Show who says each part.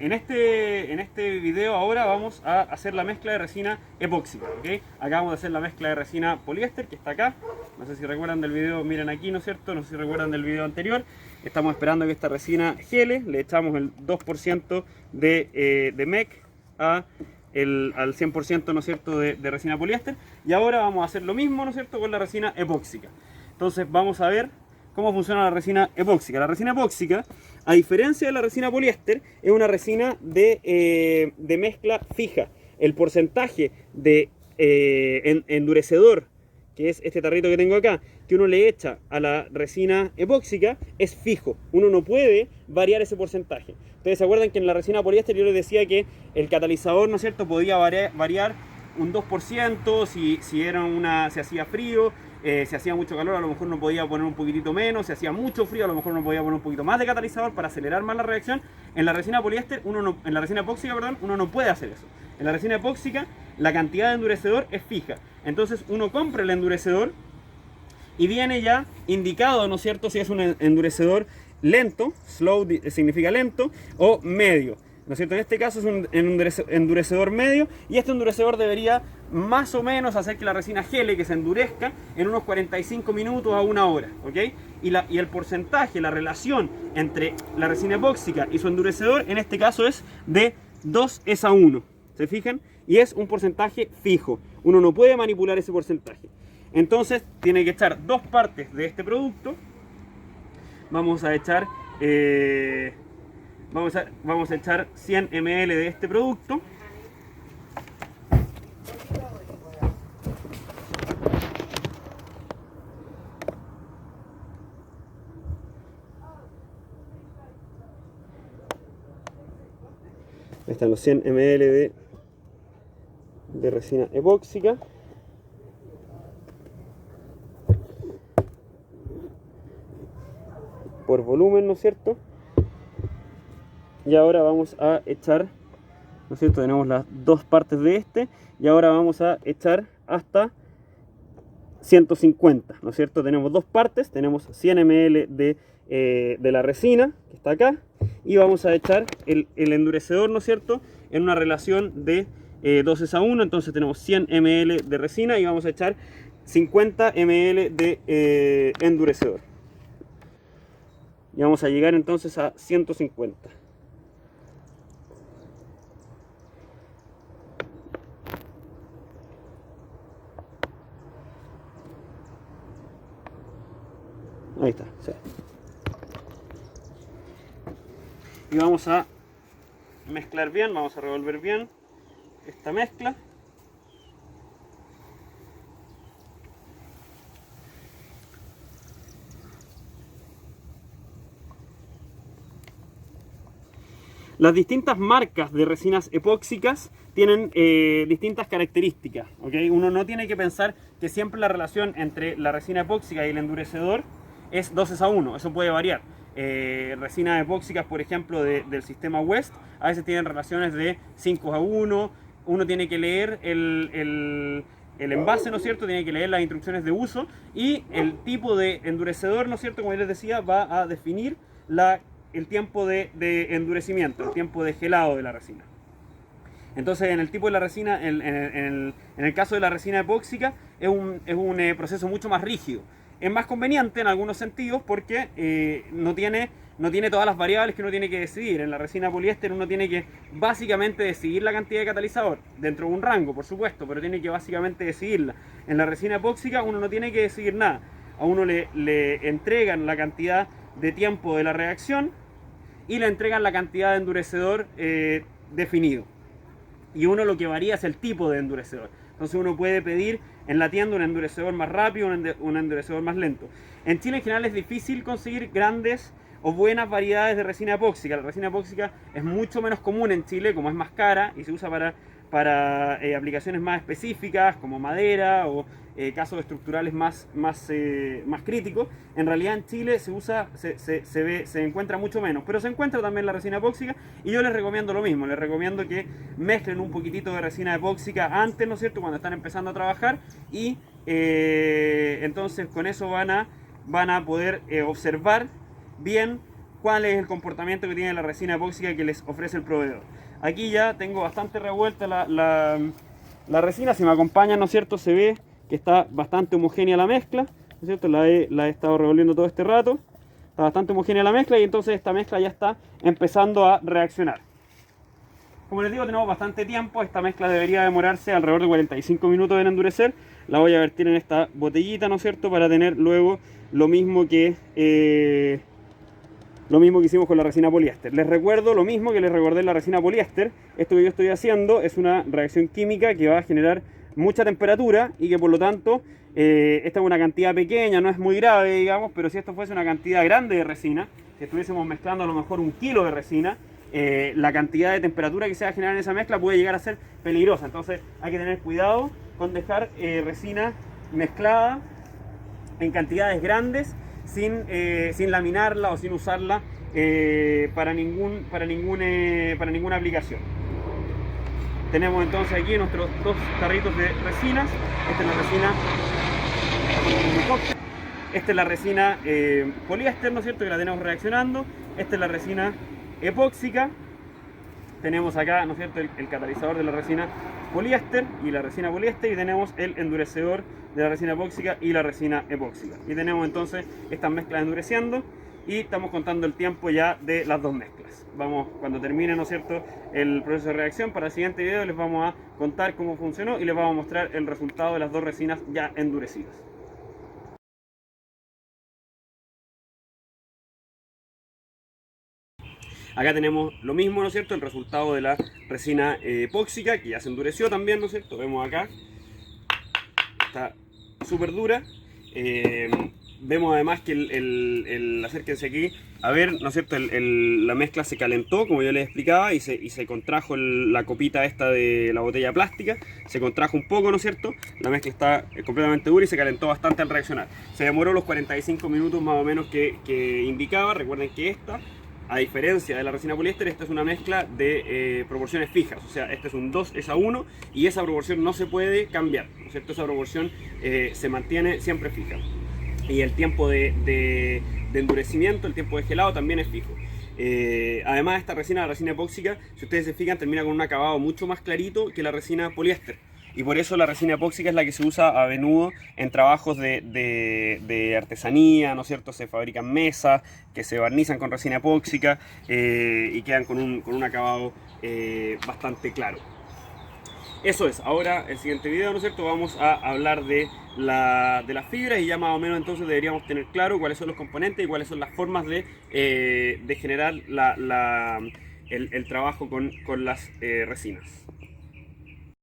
Speaker 1: en este video ahora vamos a hacer la mezcla de resina epóxica, ¿ok? Acá vamos a hacer la mezcla de resina poliéster, que está acá. No sé si recuerdan del video, miren aquí, ¿no es cierto? No sé si recuerdan del video anterior. Estamos esperando que esta resina gele, le echamos el 2% de MEC al 100%, ¿no es cierto?, de resina poliéster. Y ahora vamos a hacer lo mismo, ¿no es cierto?, con la resina epóxica. Entonces vamos a ver cómo funciona la resina epóxica. La resina epóxica, a diferencia de la resina poliéster, es una resina de mezcla fija. El porcentaje de endurecedor, que es este tarrito que tengo acá, que uno le echa a la resina epóxica, es fijo. Uno no puede variar ese porcentaje. Ustedes se acuerdan que en la resina poliéster yo les decía que el catalizador, ¿no es cierto?, podía variar un 2%, si hacía frío, si hacía mucho calor a lo mejor no podía poner un poquitito menos, si hacía mucho frío a lo mejor no podía poner un poquito más de catalizador para acelerar más la reacción. En la resina poliéster, en la resina epóxica, perdón, uno no puede hacer eso. En la resina epóxica la cantidad de endurecedor es fija. Entonces uno compra el endurecedor y viene ya indicado, ¿no es cierto?, si es un endurecedor lento, slow significa lento, o medio, ¿no es cierto? En este caso es un endurecedor medio, y este endurecedor debería más o menos hacer que la resina gele, que se endurezca en unos 45 minutos a una hora, ¿ok? Y el porcentaje, la relación entre la resina epóxica y su endurecedor, en este caso es de 2:1, ¿se fijan? Y es un porcentaje fijo, uno no puede manipular ese porcentaje. Entonces tiene que echar 2 partes de este producto. Vamos a echar 100 ml de este producto. Ahí están los 100 ml de resina epóxica. Por volumen, ¿no es cierto? Y ahora vamos a echar, ¿no es cierto? Tenemos las 2 partes de este, y ahora vamos a echar hasta 150, ¿no es cierto? Tenemos 2 partes, tenemos 100 ml de la resina, que está acá, y vamos a echar el endurecedor, ¿no es cierto?, en una relación de 2:1, entonces tenemos 100 ml de resina y vamos a echar 50 ml de endurecedor. Y vamos a llegar entonces a 150. Ahí está, sí. Y vamos a mezclar bien, vamos a revolver bien esta mezcla. Las distintas marcas de resinas epóxicas tienen distintas características, ¿ok? Uno no tiene que pensar que siempre la relación entre la resina epóxica y el endurecedor es 2:1, eso puede variar. Resinas epóxicas, por ejemplo, del sistema West, a veces tienen relaciones de 5:1, uno tiene que leer el envase, ¿no es cierto? Tiene que leer las instrucciones de uso, y el tipo de endurecedor, ¿no es cierto?, como yo les decía, va a definir el tiempo de endurecimiento, el tiempo de gelado de la resina. Entonces, en el tipo de la resina, en el caso de la resina epóxica, es un proceso mucho más rígido. Es más conveniente en algunos sentidos porque no tiene todas las variables que uno tiene que decidir. En la resina poliéster uno tiene que básicamente decidir la cantidad de catalizador, dentro de un rango, por supuesto, pero tiene que básicamente decidirla. En la resina epóxica uno no tiene que decidir nada. A uno le entregan la cantidad de tiempo de la reacción y le entregan la cantidad de endurecedor definido. Y uno lo que varía es el tipo de endurecedor. Entonces uno puede pedir en la tienda un endurecedor más rápido, un endurecedor más lento. En Chile en general es difícil conseguir grandes o buenas variedades de resina epóxica. La resina epóxica es mucho menos común en Chile, como es más cara y se usa para aplicaciones más específicas como madera o casos estructurales más críticos. En realidad en Chile se encuentra mucho menos, pero se encuentra también la resina epóxica, y yo les recomiendo lo mismo. Les recomiendo que mezclen un poquitito de resina epóxica antes, ¿no es cierto?, cuando están empezando a trabajar, y entonces con eso van a poder observar bien cuál es el comportamiento que tiene la resina epóxica que les ofrece el proveedor. Aquí ya tengo bastante revuelta la resina, si me acompañan, ¿no es cierto? Se ve que está bastante homogénea la mezcla, ¿no es cierto? La he estado revolviendo todo este rato, está bastante homogénea la mezcla y entonces esta mezcla ya está empezando a reaccionar. Como les digo, tenemos bastante tiempo, esta mezcla debería demorarse alrededor de 45 minutos en endurecer. La voy a vertir en esta botellita, ¿no es cierto? Para tener luego lo mismo que hicimos con la resina poliéster. Les recuerdo lo mismo que les recordé en la resina poliéster. Esto que yo estoy haciendo es una reacción química que va a generar mucha temperatura y que por lo tanto esta es una cantidad pequeña, no es muy grave, digamos, pero si esto fuese una cantidad grande de resina, si estuviésemos mezclando a lo mejor 1 kilo de resina, la cantidad de temperatura que se va a generar en esa mezcla puede llegar a ser peligrosa. Entonces hay que tener cuidado con dejar resina mezclada en cantidades grandes sin laminarla o sin usarla para ninguna aplicación. Tenemos entonces aquí nuestros 2 tarritos de resinas. Esta es la resina, esta es la resina poliéster, ¿no es cierto?, que la tenemos reaccionando. Esta es la resina epóxica. Tenemos acá, ¿no es cierto?, el catalizador de la resina poliéster y la resina poliéster, y tenemos el endurecedor de la resina epóxica y la resina epóxica. Y tenemos entonces estas mezclas endureciendo y estamos contando el tiempo ya de las 2 mezclas. Vamos, cuando termine, ¿no es cierto?, el proceso de reacción, para el siguiente video les vamos a contar cómo funcionó y les vamos a mostrar el resultado de las 2 resinas ya endurecidas. Acá tenemos lo mismo, ¿no es cierto?, el resultado de la resina epóxica, que ya se endureció también, ¿no es cierto? Vemos acá, está súper dura. Vemos además que acérquense aquí, a ver, ¿no es cierto?, la mezcla se calentó, como yo les explicaba, y se contrajo la copita esta de la botella plástica, se contrajo un poco, ¿no es cierto? La mezcla está completamente dura y se calentó bastante al reaccionar. Se demoró los 45 minutos más o menos que indicaba. Recuerden que esta, a diferencia de la resina poliéster, esta es una mezcla de proporciones fijas, o sea, este es un 2:1 y esa proporción no se puede cambiar, ¿no es cierto? Esa proporción se mantiene siempre fija. Y el tiempo de endurecimiento, el tiempo de gelado también es fijo. Además, esta resina, la resina epóxica, si ustedes se fijan, termina con un acabado mucho más clarito que la resina poliéster. Y por eso la resina epóxica es la que se usa a menudo en trabajos de artesanía, ¿no es cierto? Se fabrican mesas que se barnizan con resina epóxica y quedan con un acabado bastante claro. Eso es, ahora el siguiente video, ¿no es cierto?, vamos a hablar de las fibras y ya más o menos entonces deberíamos tener claro cuáles son los componentes y cuáles son las formas de generar el trabajo con las resinas.